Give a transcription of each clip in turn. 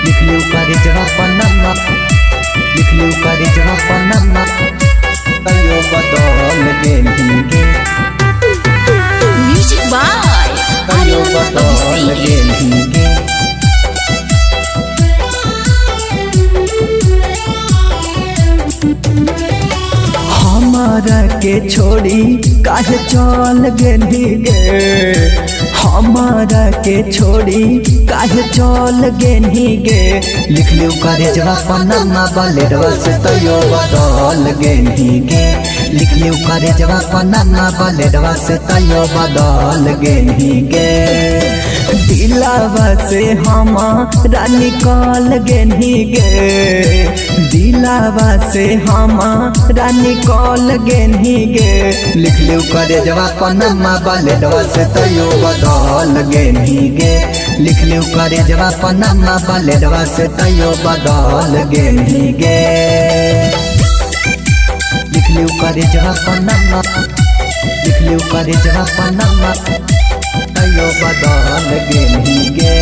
लिखलियो करे जवाब पन्ना, लिखलियो करे जवाब पन्ना, तैयो बदल गेलही म्यूजिक बाय तैयो आर्यन बदल अभिषेक। गेलही हमारा के छोड़ी काहे चल गेली गे, हमारा के छोड़ी काहे चल गेली गे। लिखलियो करे जवाब पन्ना बलेरवा से तैयो बदल गेली गे, लिखलियो करे जवाब पन्ना बलेरवा से तैयो बदल गेली गे। दिलावा से हमारा निकल गेली गे, दिलावा से हमारा निकल गेली गे। लिखलियो करे जवाब पन्ना बलेरवा से तैयो बदल गेली गे, लिखलियो करे जवाब पन्ना बलेरवा से तैयो बदल गेली गे। लिखलियो करे जवाब पन्ना, लिखलियो करे जवाब पन्ना, तैयो बदल गेली गे।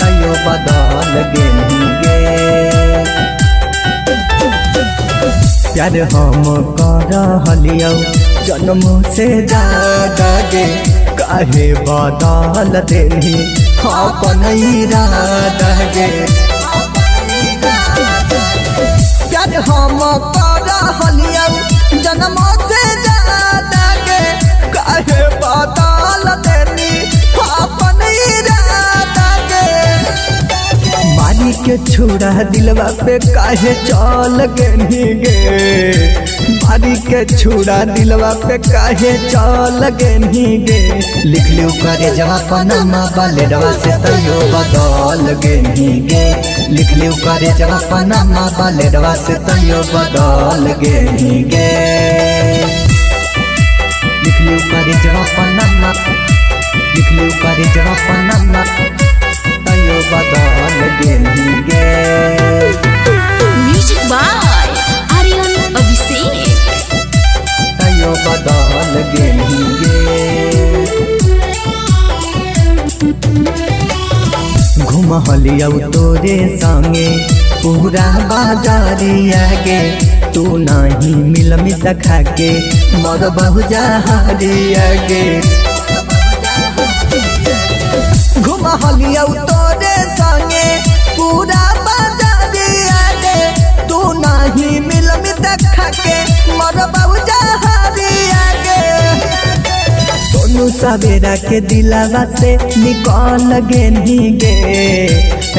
तैयो बदल गेली गे। प्यार हम कर हलियो जन्म से ज्यादा गे, काहे बदल देली अपन इरादा गे। प्यार हम कर हलियो जन्म से ज्यादा गे, काहे बदल देली अपन इरादा गे। मारी के छुड़ा दिलवा पे काहे चल गेली गे, मारी के छुड़ा दिलवा पे काहे चल गेली गे। लिखलियो करे जवाब पन्ना बलेरवा से तैयो बदल गेली गे, लिखलियो करे जवाब पन्ना बलेरवा से तैयो बदल गेली गे। लिखलियो करे जवाब पन्ना, लिखलियो करे जवाब पन्ना, तैयो बदल गेली गे। Music by Aryan Abhishek. तैयो बदल गेली गे। घुमहलियो तोरे संगे पूरा बाजारिया गे, तू नहीं मिल मित खाके मर बहु जहरिया गे। घुमहलियो तोरे संगे पूरा बाजारिया गे, तू नहीं मिल मित खाके मर बहु जहरिया गे। सोनू सवेरा के दिलावा से निकल गेली गे,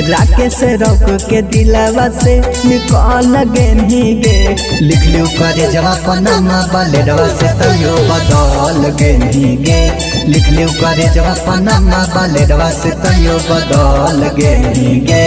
राकेश रौक के दिलावा से निकल गेली गे। लिखलियो करे जवाब पन्ना बलेरवा से तैयो बदल गेली गे, लिखलियो करे जवाब पन्ना बलेरवा से तैयो बदल गेली गे।